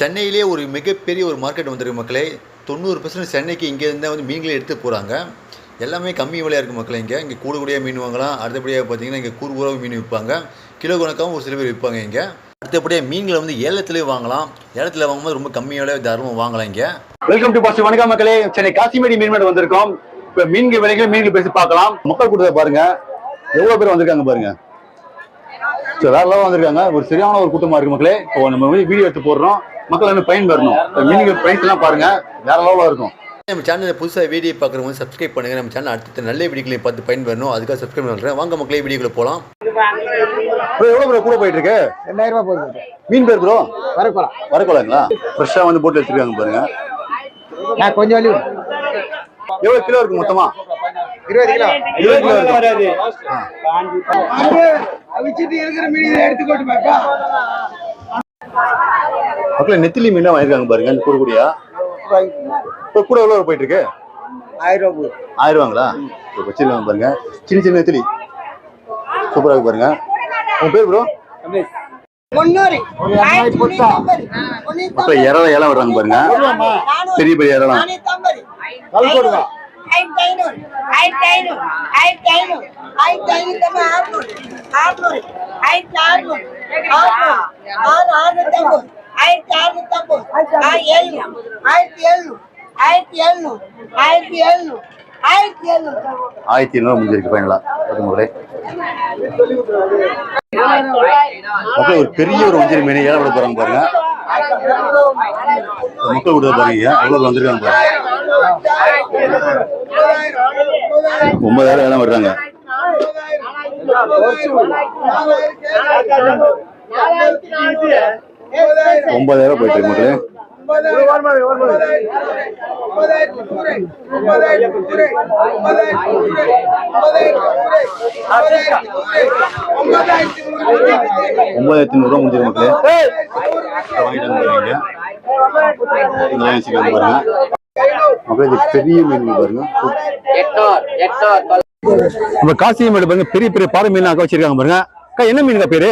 சென்னையிலே ஒரு மிகப்பெரிய ஒரு மார்க்கெட் வந்திருக்கு மக்களே. 90% சென்னைக்கு இங்கேருந்து வந்து மீன்களே எடுத்து போகிறாங்க. எல்லாமே கம்மி விலையாக இருக்குது மக்களே. இங்கே கூடுதலியாக மீன் வாங்கலாம். அடுத்தபடியாக பார்த்தீங்கன்னா இங்கே கூறுகூறாக மீன் விற்பாங்க. கிலோ கணக்காகவும் ஒரு சில பேர் விற்பாங்க இங்கே. அடுத்தபடியாக மீன்களை வந்து ஏலத்திலே வாங்கலாம். ஏலத்தில் வாங்கும்போது ரொம்ப கம்மி விலையாக தாராளமாக வாங்கலாம் இங்கே. Welcome to fast. வணக்கம் மக்களே. சென்னை காசிமேடி மீன்மேடு வந்திருக்கோம். இப்போ மீன்கள் விலைகள் மீன்கள் பேசி பார்க்கலாம். மக்கள் கூட்டத்தை பாருங்க, எவ்வளோ பேர் வந்திருக்காங்க பாருங்க. வேற லெவலில் வந்திருக்காங்க. ஒரு சரியான ஒரு கூட்டமாக இருக்கு மக்களே. இப்போ நம்ம வீடியோ எடுத்து போடுறோம், மக்கள் வந்து பயன் பெறணும். மீன்கள் பிரைஸ் எல்லாம் பாருங்க, வேற லெவலில் இருக்கும். நம்ம சேனலில் புதுசாக வீடியோ பார்க்குறவங்க சப்ஸ்கிரைப் பண்ணுங்கள். நம்ம சேனல் அடுத்த நல்ல வீடியோக்களையும் பார்த்து பயன் பெறணும். அதுக்காக சப்ஸ்கிரைப் பண்ணுறேன். வாங்க மக்களே, வீடியோக்குள்ள போகலாம். எவ்வளோ ப்ரோ கூட போயிட்டு இருக்கு? 2000 ரூபாய் போகுது. மீன் பேர் ப்ரோ வரக்குளங்களா? ஃப்ரெஷ்ஷாக வந்து போட்டு வச்சிருக்காங்க பாருங்க. கொஞ்சம் வலி. எவ்வளோ கிலோ இருக்கு மொத்தமா? 20 கிலோ. 20 கிலோ வராது. மக்களே நெத்திலி மீனா வாங்கிருக்காங்க பாருங்க. அந்த கூடுகுடியா இப்போ கூட எவ்வளோ போயிட்டு இருக்கு? 1000 ரூபாய். 1000 ரூபாங்களா? வச்சிருக்காங்க பாருங்க. சின்ன சின்ன நெத்திலி சூப்பரா இருக்கு பாருங்க. உங்க பேர் ப்ரோ? மக்கள் ஏலம் வர்றாங்க பாருங்க. பெரிய பெரிய ஏலம். ஆயிரத்தி 700 முடிஞ்சிருக்கு ஃபைனலா. மக்கள் ஒரு பெரிய ஒரு வஞ்சிர மீன் ஏழை விட போறாங்க பாருங்க. மக்கள் விட பாருங்க எவ்வளவு வந்திருக்காங்க பாருங்க. 9000 ஏழை வர்றாங்க. 9000 போயிட்டு இருக்கு மக்களே. $9,500 முடிஞ்சது மக்களே. பாருங்க மக்களே, இது பெரிய மீன் பாருங்க. நம்ம காசிமேடு பாருங்க, பெரிய பெரிய பாறை மீன் அக்கா வச்சிருக்காங்க பாருங்க. அக்கா என்ன மீனுக்கா பேரு?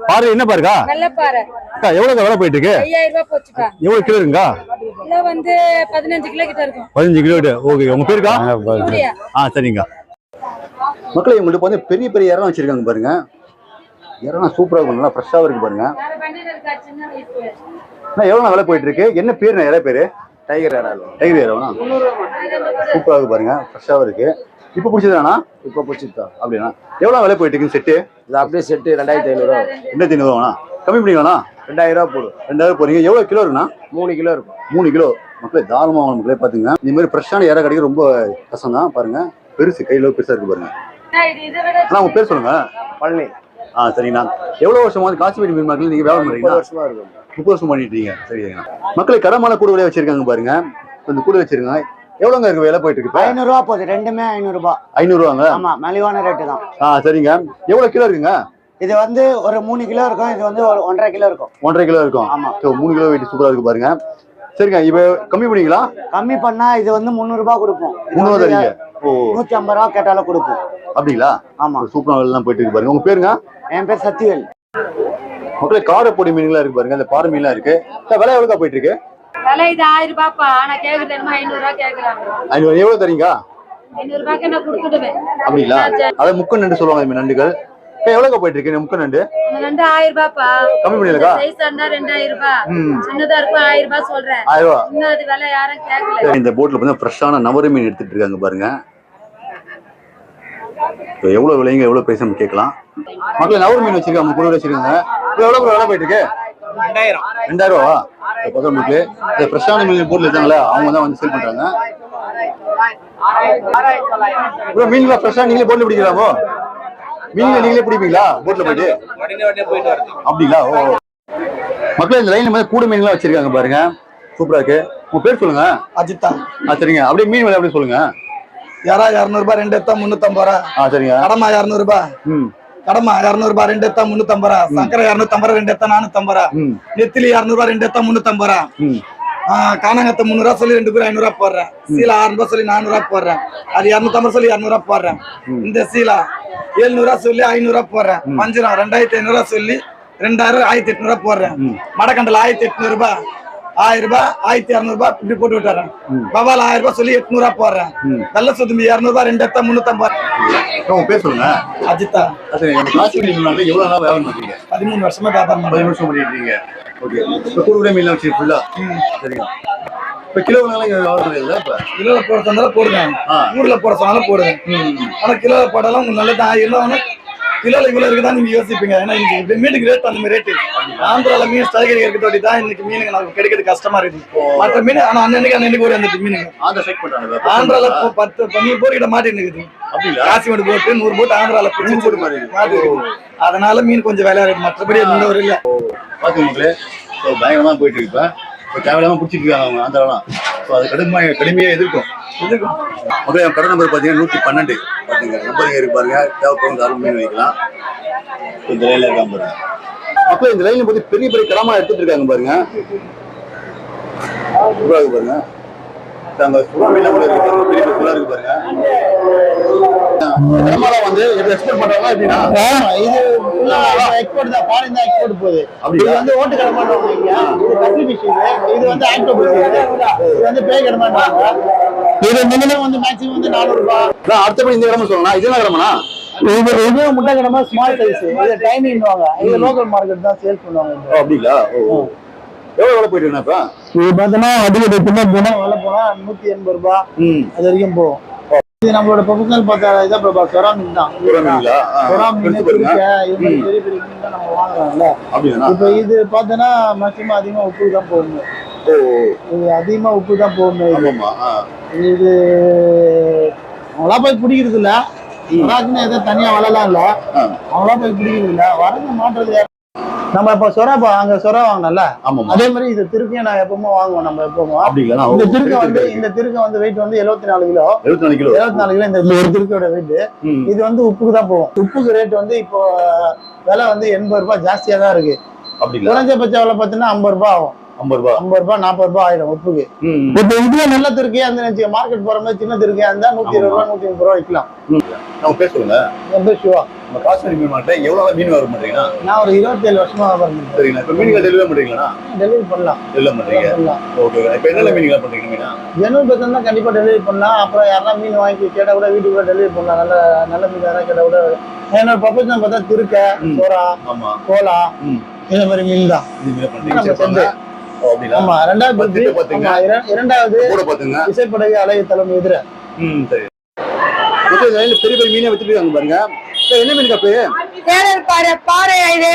பாறை என்ன பாருக்கா? அக்கா எவ்வளவு விலை போயிட்டு இருக்கு? 5000 ரூபாய் போச்சுக்கா. எவ்வளவு கிலோ இருக்குங்க? கிலோ வந்து 15 கிலோ கிட்ட இருக்கும். 15 கிலோ. ஓகே, உங்க பேருக்கா? சரிங்க மக்களே. இவங்கள்ட்ட வந்து பெரிய பெரிய இறம் வச்சிருக்காங்க பாருங்க. இறம் சூப்பரா இருக்கும், நல்லா ஃப்ரெஷ்ஷாக இருக்கு பாருங்க. எவ்வளோ விலை போயிட்டு இருக்கு? என்ன பேரு? இற பேரு டைகர் இறம். டைகர் இறவா? சூப்பராக இருக்கு பாருங்க, ஃப்ரெஷ்ஷாக இருக்கு. இப்போ பிடிச்சதானா? இப்போ பிடிச்சதா? அப்படின்னா எவ்வளோ விலை போயிட்டு இருக்கு செட்டு? இது அப்படியே செட்டு 2500 ரூபா. 2500 கம்மி பண்ணிக்கலாம்ண்ணா. 2000 ரூபா போடும். 2000 போறீங்க. எவ்வளோ கிலோ இருக்குண்ணா? 3 கிலோ இருக்கும். 3 கிலோ மக்களே, தாராளமாக வாங்க மக்களே. பாத்துங்க, இந்த மாதிரி ஃப்ரெஷ்ஷான இற கிடைக்க ரொம்ப கஷ்டம் தான் பாருங்க. பெருசு கையில பெருசா இருக்கு பாருங்க. அண்ணா உங்க பேர் சொல்லுங்க. பழனி. சரிங்கண்ணா. எவ்வளவு வருஷமா வந்து காசிமேடு மீன் மார்க்கெட்ல நீங்க வியாபாரம் பண்றீங்க? 30 வருஷமா இருக்கும். 30 வருஷம் பண்ணிட்டு இருக்கீங்க. சரிங்க மக்களே. கடமான கூட விலை வச்சிருக்காங்க பாருங்க. இந்த கூட வச்சிருக்காங்க. எவ்வளவுங்க இருக்கு விலை போயிட்டு இருக்கு? 500 ரூபா போகுது. ரெண்டுமே 500 ரூபாய். 500 ரூபாங்க? ஆமா, மலிவான ரேட்டு தான். சரிங்க. எவ்வளவு கிலோ இருக்குங்க? இது வந்து ஒரு 3 கிலோ இருக்கும். இது வந்து ஒரு 1.5 கிலோ இருக்கும். 1.5 கிலோ இருக்கும். ஆமா. 3 கிலோ வெயிட் சூப்பரா இருக்கு பாருங்க. சரிங்க, இப்ப கம்மி பண்ணிக்கலாம். கம்மி பண்ணா இது வந்து 300 ரூபாய் கொடுப்போம். 300 தரீங்க? 150 ரூபா கேட்டாலும் கொடுப்போம். அப்படிங்களா? ஆமா. சூப்பரா எல்லாம் போயிட்டு இருக்கு பாருங்க. உங்க பேருங்க? என் பேர் சத்திவேல். மக்களே காரப்பொடி மீன்களா இருக்கு பாருங்க. அந்த பாறை மீன்லாம் இருக்கு. விலை எவ்வளவு போயிட்டு இருக்கு? விலை இது 1000 ரூபாய்ப்பா. ஆனா கேக்குறது என்ன 500 ரூபாய் கேக்குறாங்க. 500 எவ்வளவு தரீங்க? 500 ரூபாய்க்கு நான் கொடுத்துடுவேன். அப்படிங்களா? அத முக்க நண்டு சொல்லுவாங்க நண்டுகள். எவ்வளவு போயிட்டு இருக்கு முக்க நண்டு? நண்டு 1000 ரூபாய்ப்பா. கம்மி பண்ணிடலக்கா? சைஸா இருந்தா 2000 ரூபாய். சின்னதா இருக்கும் 1000 ரூபாய் சொல்றேன். 1000 ரூபாய். இன்னும் அது விலை யாரும் கேட்கல. இந்த போட்ல வந்து ஃப்ரெஷ்ஷான நவர மீன் எடுத்துட்டு இருக்காங்க பாருங்க. எவ்வளவு விலைங்க, எவ்வளவு பிரைஸ் நம்ம கேட்கலாம். மக்கள் நவர மீன் வச்சிருக்காங்க, கூட வச்சிருக்காங்க. எவ்வளவு விலை போயிட்டு இருக்கு? 2000 ரூபா. பக்கம் மக்களே, இந்த ஃப்ரெஷ்ஷான மீன் போட்ல இருக்காங்களே, அவங்க தான் வந்து சேல் பண்றாங்க. மீன்களா ஃப்ரெஷ்ஷா நீங்களே போட்ல பிடிக்கலாமோ? மீன்களை நீங்களே பிடிப்பீங்களா போட்ல போயிட்டு? அப்படிங்களா? மக்களே, இந்த லைன்ல கூட மீன்லாம் வச்சிருக்காங்க பாருங்க. சூப்பரா இருக்கு. உங்க பேர் சொல்லுங்க. அஜித்தா. சரிங்க. அப்படியே மீன் விலை அப்படியே சொல்லுங்க. யாரா 200 ரூபாய், 2 எத்தா 350 ரூபா. சரிங்க. கடமா 200 ரூபாய். கடமா 200 ரூபாய், 2 எத்தா 350 ரூபா. சக்கரை 250 ரூபாய், 2 எத்தா 450 ரூபா. நெத்திலி 200 ரூபாய், 2 எத்தா 350 ரூபா. காணாங்கத்தை 300 ரூபா சொல்லி 2 பேர் 500 ரூபாய் போடுறேன். சீலா 600 ரூபாய் சொல்லி 400 ரூபாய் போடுறேன். அது 250 சொல்லி 200 ரூபாய் போடுறேன். இந்த சீலா 700 ரூபாய் சொல்லி 500 ரூபாய் போடுறேன். வஞ்சிரம் 2500 ரூபாய் சொல்லி 2000 1800 ரூபாய் போடுறேன். மடக்கண்டல் 1800 ரூபாய், 1000 ரூபாய், 1200 ரூபாய் இப்படி போட்டு விட்டுறேன். பவால் 1000 ரூபாய் சொல்லி 800 ரூபாய் போடுறேன். வெள்ள சுதும்பி 200 ரூபாய், 2 எத்தா 350. உங்க பேர் சொல்லுங்க. அஜித்தா. காசிமேடி மீன் எவ்வளவு நாள் வியாபாரம் பண்றீங்க? 13 வருஷமா வியாபாரம் 13 வருஷம் பண்ணிட்டு இருக்கீங்க. ஓகே. இப்ப கூடுதல் மீன் வச்சு ஃபுல்லா சரிங்க. இப்ப கிலோ நாளைக்கு வியாபாரம் பண்ணுவீங்களா? இப்ப கிலோல போட சொன்னாலும் போடுவேன், ஊர்ல போட சொன்னாலும் போடுவேன். ஆனா கிலோல போட்டாலும் உங்களுக்கு நல்லது. இருந்தாலும் கிலோல இவ்வளவு இருக்குதான் நீங்க யோசிப்பீங்க. ஏன்னா இன்னைக்கு மீனுக்கு ரேட் அந்த மாதிரி ரேட்டு. ஆந்திரால மீன் ஸ்டைகரி இருக்கிறதோடி தான் இன்னைக்கு மீனுங்க நமக்கு கிடைக்கிறது கஷ்டமா இருக்குது. மற்ற மீன் ஆனா அன்னைக்கு ஒரு அந்த மீனுங்க ஆந்திரால 10-15 போர் கிட்ட மாட்டின்னு இருக்குது. காசிமேடு போட்டு 100 போட்டு ஆந்திரால மாட்டி. அதனால மீன் கொஞ்சம் விலை இருக்கு, மற்றபடி எந்த ஒரு இல்ல. பாத்துங்களே பயங்கரமா போயிட்டு இருக்கு. இப்ப தேவையில்லாம பிடிச்சிட்டு இருக்காங்க அவங்க ஆந்திராலாம். அது கடுமையா எதிர்க்கும். முதல்ல என் கடை நம்பர் பாத்தீங்கன்னா 112 பாத்தீங்க. நம்பர் இருக்கு பாருங்க. தேவைப்படும் தாராளமா மீன் வைக்கலாம். இந்த லைன்ல இருக்காம பாருங்க. அப்ப இந்த லைன்ல பத்தி பெரிய பெரிய கடமா எடுத்துட்டு இருக்காங்க பாருங்க. பாருங்க அங்க சுறா மீன் கூட இருக்கு பாருங்க. பெரிய பெரிய சுறா இருக்கு பாருங்க. கடமாலாம் வந்து எப்படி எக்ஸ்போர்ட் பண்றாங்களா எப்படின்னா? இது எக்ஸ்போர்ட் தான், ஃபாரின் தான் எக்ஸ்போர்ட் போகுது. இது வந்து ஓட்டு கடமாடுவாங்க இங்க. இது கட்லி ஃபிஷ், இது வந்து ஆக்டோபஸ், இது வந்து பேய் கடமாடுவாங்க. இது மினிமம் வந்து மேக்ஸிமம் வந்து 400 ரூபாய். அடுத்தபடி இந்த கடமை சொல்லலாம். இது என்ன கடமைனா? இது முட்டை கடமா ஸ்மால் சைஸ். இது டைனிங்வாங்க. இது லோக்கல் மார்க்கெட் தான் சேல்ஸ் பண்ணுவாங்க. அப்படிங்களா? எவ்வளவு விலை போயிட்டு இருக்கா? இது பார்த்தோன்னா அதிகபட்சமா போனா விலை போனா 180 ரூபாய் அது வரைக்கும் போகும். இது நம்மளோட ப்ரொஃபஷனல் பார்த்தா இதான் பிரபா, சொரா மீன் தான். சொரா மீன் துருக்க இது மாதிரி பெரிய பெரிய மீன் தான் நம்ம வாங்குறோம்ல. இப்ப இது பார்த்தோன்னா மேக்சிமம் அதிகமா உப்பு தான் போகணும். இது அதிகமா உப்பு தான் போகணும். இது அவங்களா போய் பிடிக்கிறது இல்ல. சொராக்குன்னு எதோ தனியா வளலாம் இல்ல, அவங்களா போய் பிடிக்கிறது இல்ல. வரது மாட்டுறது நம்ம இப்ப சொரா அங்க சொரா வாங்கினல அதே மாதிரி இது திருப்பியும் நான் எப்பவுமே வாங்குவோம். நம்ம எப்பவும் இந்த திருக்க வந்து வெயிட் வந்து 74 கிலோ. 74 கிலோ இந்த ஒரு திருக்கையோட வெயிட். இது வந்து உப்புக்கு தான் போகும். உப்புக்கு ரேட் வந்து இப்போ விலை வந்து 80 ரூபாய் ஜாஸ்தியா தான் இருக்கு. குறைஞ்சபட்ச விலை பார்த்தீங்கன்னா 50 ரூபாய் ஆகும். 50 ரூபாய் 40 ரூபாய் ஆயிடும் உப்புக்கு. இப்ப இதுல நல்ல திருக்கையா இருந்து மார்க்கெட் போற மாதிரி சின்ன திருக்கையா இருந்தா 120 ரூபாய் 130 ரூபாய் விற்கலாம். நம்ம பேசுவோங்க. என் பேர் சிவா. நம்ம காசிமேடி மீன் மார்க்கெட்ல எவ்வளவு மீன் வியாபாரம் பண்றீங்கன்னா? நான் ஒரு 27 வருஷமா வியாபாரம் பண்றேன். சரிங்க. இப்ப மீன்கள் டெலிவரி பண்றீங்களா? டெலிவரி பண்ணலாம். டெலிவரி பண்றீங்க. ஓகே. இப்ப என்னென்ன மீன்கள் பண்றீங்க? மீனா ஜெனரல் பேசன் தான் கண்டிப்பா டெலிவரி பண்ணலாம். அப்புறம் யாரா மீன் வாங்கி கேட்டா கூட வீட்டுக்குள்ள டெலிவரி பண்ணலாம். நல்ல மீன் யாரா கேட்டா கூட. என்னோட ப்ரொஃபஷன் பார்த்தா திருக்க, சோரா, கோலா இந்த மாதிரி மீன் தான் நம்ம செஞ்சு. ஆமா. இரண்டாவது விசைப்படகு அழகு தலைமை எதிர. பெரிய பெரிய மீனை வச்சிருக்காங்க பாருங்க. என்ன மீன் காப்பு? தேனல் பாறை. பாறை இது.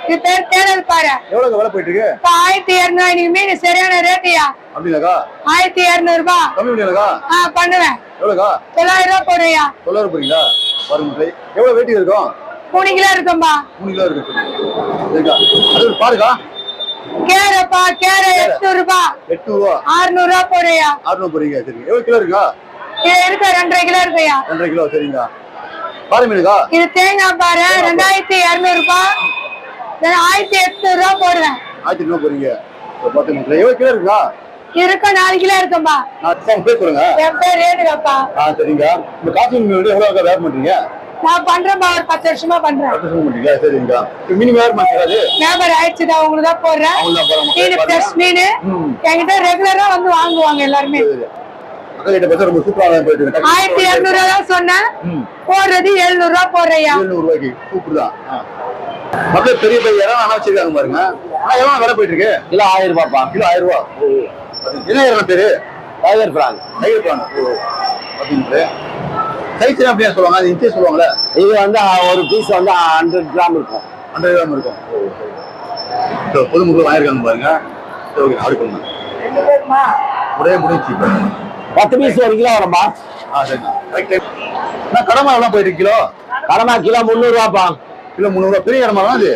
இது பேர் தேனல் பாறை. எவ்வளவு விலை போயிட்டு இருக்கு? 1200. இன்னைக்கு மீன் சரியான ரேட்டியா? அப்படினாக்கா 1200 ரூபாய். கம்மி பண்ணியாக்கா? பண்ணுவேன். எவ்வளவுக்கா? 900 ரூபாய் போடுறியா? 900 போறீங்களா? பாருங்க எவ்வளவு வெயிட் இருக்கும்? 3 கிலோ இருக்கும்பா. 3 கிலோ இருக்கு. சரிக்கா. அது பாருங்க. கேரப்பா கேர 800 ரூபாய். 800 ரூபாய். 600 ரூபாய் போடுறியா? 600 போறீங்க. சரி. எவ்வளவு கிலோ இருக்கா? இது இருக்கு 2.5 கிலோ இருக்குயா. 2.5 கிலோ. சரிங்க. பாறை மீனுக்கா? இது தேங்காய் பாறை 2200 ரூபாய். 1800 ரூபாய் போடுவேன். 1800 போறீங்க. பாத்துங்க. எவ்வளவு கிலோ இருக்கா? இருக்கு 4 கிலோ இருக்கும்பா. நான் பேர் சொல்லுங்க. என் பேர் ரேணுகாப்பா. சரிங்க. இந்த காசிமேடி மீன் எவ்வளவு வியாபாரம் பண்றீங்க? நான் பண்றேன்பா, ஒரு 10 வருஷமா பண்றேன். 10 வருஷம் பண்றீங்களா? சரிங்க. மீன் வியாபாரம் பண்றாரு? வியாபாரம் ஆயிடுச்சுதான். உங்களுக்கு தான் போடுறேன். மீன் ஃப்ரெஷ் மீன் என்கிட்ட ரெகுலரா வந்து வாங்குவாங்க எல்லாருமே. 1200 ரூபாய் தான் சொன்னேன். போடுறது 700 ரூபாய் போடுறையா? 700 ரூபாய்க்கு. சூப்பர் தான். மக்கள் பெரிய பெரிய இடம் ஆனா வச்சிருக்காங்க பாருங்க. எவ்வளவு விலை போயிட்டு இருக்கு? கிலோ 1000 ரூபாய்ப்பா. கிலோ 1000 ரூபாய். என்ன இடம் பேரு? டைகர் பிரான். டைகர் பிரான். அப்படின்ட்டு சைஸ் அப்படியே சொல்லுவாங்க. அது இன்ச்சே சொல்லுவாங்கல்ல. இது வந்து ஒரு பீஸ் வந்து 100 கிராம் இருக்கும். 100 கிராம் இருக்கும். பொதுமக்கள் வாங்கிருக்காங்க பாருங்க. ஓகே. அப்படி பண்ணுங்க. உடைய முடிச்சு 10 பீஸ் 1 கிலோ வரும்பா. சரிண்ணா. கரெக்ட். நான் கடமா எவ்வளவு போயிருக்கு கிலோ? கடமா கிலோ 300 ரூபாப்பா. கிலோ 300 ரூபாய். பெரிய கடமா தான் அது?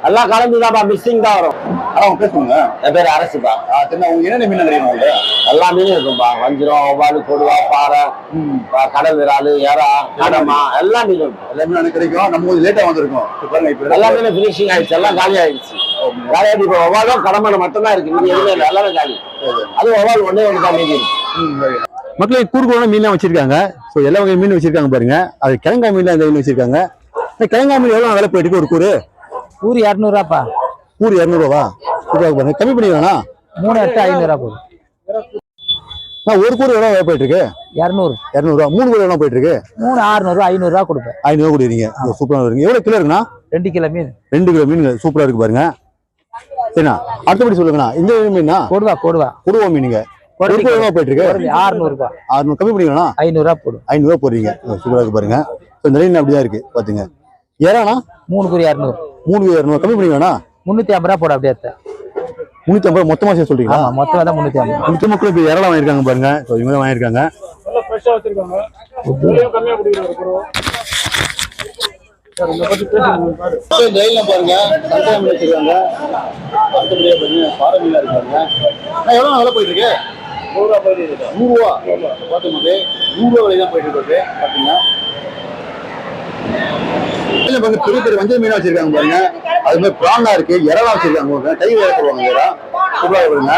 எல்லாம் கலந்துதான்ப்பா, மிக்சிங் தான் வரும். அவங்க பேசுவாங்க. என் பேர் அரசுப்பா. சரிண்ணா. உங்க என்னென்ன மீன் தெரியுமா? உங்க எல்லா மீனும் இருக்கும்பா. வஞ்சிரம், வவ்வாலு, கொடுவா, பாறை, கடல் விராலு, எறா, கடமா எல்லா மீனும் இருக்கும். எல்லா மீனும் கிடைக்கும். நம்ம கொஞ்சம் லேட்டா வந்திருக்கோம். பாருங்க இப்ப எல்லா மீனும் ஃபினிஷிங் ஆயிடுச்சு. எல்லாம் காலி ஆயிடுச்சு. காலியாடி இப்போ வவ்வாலும் கடமாடு மட்டும் தான் இருக்கு. மீன் எதுவுமே இல்லை. எல்லாமே காலி. அது வவ்வால் ஒன்னே ஒன்று தான் மீதி இருக்கு. மக்களே கூடுதலான மீன்லாம் வச்சிருக்காங்க. ஸோ எல்லா வகை மீன் வச்சிருக்காங்க பாருங்க. அது கிழங்கா மீன்லாம் இந்த மீன் வச்சிருக்காங்க. இந்த கிழங்கா மீன் எவ்வளோ விலை போயிட்டு ஒரு கூறு? கூறு 200 கூறு 200 சூப்பரா இருக்கு பாருங்க. கம்மி பண்ணிக்கலாம்ண்ணா. 3 8 500 போகுது. நான் ஒரு கூறு எவ்வளோ போயிட்டு இருக்கு? 200. 200. 3 கூறு எவ்வளோ போயிட்டு இருக்கு? 3 600 500 கொடுப்பேன். 500 கொடுக்குறீங்க. சூப்பரா இருக்கு. எவ்வளவு கிலோ இருக்குண்ணா? 2 கிலோ மீன். 2 கிலோ மீன் சூப்பரா இருக்கு பாருங்க. சரிண்ணா, அடுத்தபடி சொல்லுங்கண்ணா. இந்த மீனா கொடுவா மீனுங்க. எவ்வளோ போயிட்டு இருக்கு? 600. 600 கம்மி பண்ணிக்கலாம்ண்ணா. 500 போடும். 500 போடுறீங்க. சூப்பரா இருக்கு பாருங்க. இந்த லைன் அப்படிதான் இருக்கு பாத்துங்க. ஏறாண்ணா 3 கூறு 200. 3 கூறு 200 கம்மி பண்ணிக்கலாம்ண்ணா. 350 போட அப்படியே. 350 மொத்தமா சேர்த்து சொல்றீங்களா? மொத்தமா தான் 350. முக்கிய மக்கள் இப்போ இறலாம் வாங்கியிருக்காங்க பாருங்க. இவங்க தான் வாங்கியிருக்காங்க. பாருங்க சந்தை மீன் வச்சிருக்காங்க. அடுத்தபடியா பாருங்க பாறை மீனா இருக்காங்க. எவ்வளவு விலை போயிட்டு இருக்கு? 100 ரூபா போயிட்டு இருக்கு. 100 ரூபா பார்த்துங்க. 100 ரூபா விலை தான் போயிட்டு இருக்கு பாத்தீங்கன்னா. பாருங்க பெரிய பெரிய வஞ்சல் மீனா வச்சிருக்காங்க பாருங்க. அது மாதிரி பிரானா இருக்கு, இறலா வச்சிருக்காங்க. கை வேற போடுவாங்க வேற. சூப்பரா வருங்க.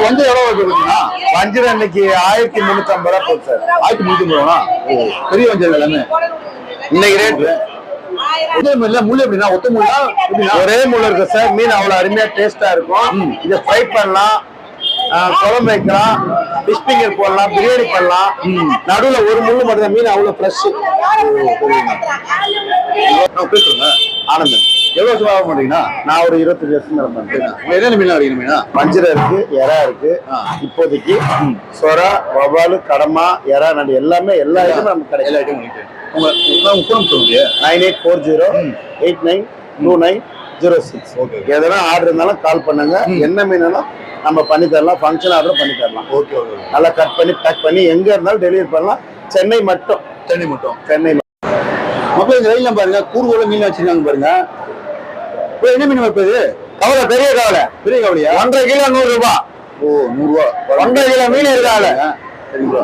வஞ்சல் எவ்வளவு வச்சிருக்கீங்கன்னா? வஞ்சிரம் இன்னைக்கு 1350 ரூபா போகுது சார். 1350 ரூபா. பெரிய வஞ்சல் எல்லாமே இன்னைக்கு ரேட் முள்ளு எப்படின்னா ஒத்த முள்ளா? ஒரே முள்ள இருக்கு சார். மீன் அவ்வளவு அருமையா டேஸ்டா இருக்கும். இதை ஃப்ரை பண்ணலாம், குழம்பு வைக்கலாம், ஃபிஷ் ஃபிங்கர் போடலாம், பிரியாணி பண்ணலாம். நடுவுல ஒரு முள்ளு மட்டும் மீன் அவ்வளவு ஃப்ரெஷ். பேசுறேங்க ஆனந்தன். எவ்வளவு வருஷம் ஆக மாட்டீங்கன்னா? நான் ஒரு 25 வருஷம் மேல பண்றேன். என்னென்ன மீனா அடிக்கணும் மீனா? வஞ்சிரம் இருக்கு, எறா இருக்கு. இப்போதைக்கு சொரா, வவாலு, கடமா, எறா, நண்டு எல்லாமே எல்லா ஐட்டமும் நமக்கு கிடைக்கும். எல்லா ஐட்டமும் உங்க ஃபோன் சொல்லுங்க. 9840892906. எதனா ஆர்டர் இருந்தாலும் கால் பண்ணுங்க. என்ன மீனாலும் நம்ம பண்ணி தரலாம். ஃபங்க்ஷன் ஆர்டர் பண்ணி தரலாம். Okay okay. நல்லா கட் பண்ணி பேக் பண்ணி எங்க இருந்தாலும் டெலிவரி பண்ணலாம். சென்னை மட்டும். சென்னை மக்கள் இந்த ரயில் பாருங்க. கூறுகோல மீன் வச்சிருக்காங்க பாருங்க. இப்போ என்ன மீன் வைப்பது? கவலை, பெரிய கவலை. பெரிய கவலையா? 1.5 கிலோ 100 ரூபாய். ஓ 100 ரூபா. 1.5 கிலோ மீன் இருக்காது. சரி ப்ரோ.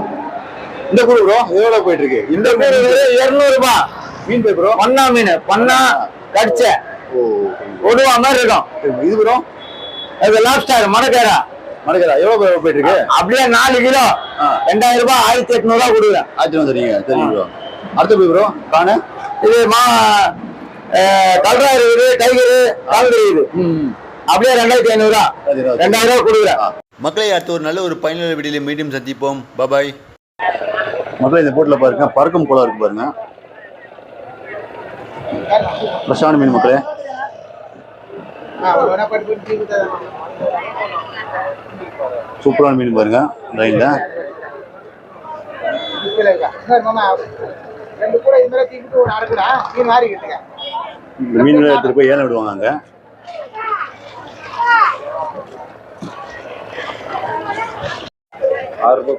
இந்த கூறு ப்ரோ எவ்வளவு போயிட்டு இருக்கு? இந்த மீன் 200 ரூபாய். மீன் போய் ப்ரோ பண்ணா மீன் பண்ணா கடிச்ச ஒடுவா மாதிரி இருக்கும். இது ப்ரோ அது லாப்ஸ்டர் மடக்கேரா. எவ்வளவு போயிட்டு இருக்கு? அப்படியே 4 கிலோ 2000 ரூபாய் 1800 ரூபாய் கொடுக்குறேன். சரிங்க. சரி ப்ரோ. அடுத்த போய் ப்ரோ காண இது கல்ரா இருக்குது, டைகரு, கால்கரி இது. அப்படியே 2500 ரூபாய் 2000 ரூபாய் கொடுக்குறேன். மக்களை அடுத்த ஒரு நல்ல ஒரு பயனுள்ள வீடியோவில் மீண்டும் சந்திப்போம். பாய். மக்களே இந்த போட்ல பாருங்க பறக்கும் கோலா இருக்கு பாருங்க. பிரசான மீன் மக்களே. சூப்பரான மீன் பாருங்க லைன்ல. இந்த மீன் எடுத்துட்டு போய் ஏலம் விடுவாங்க அங்க. ₹6.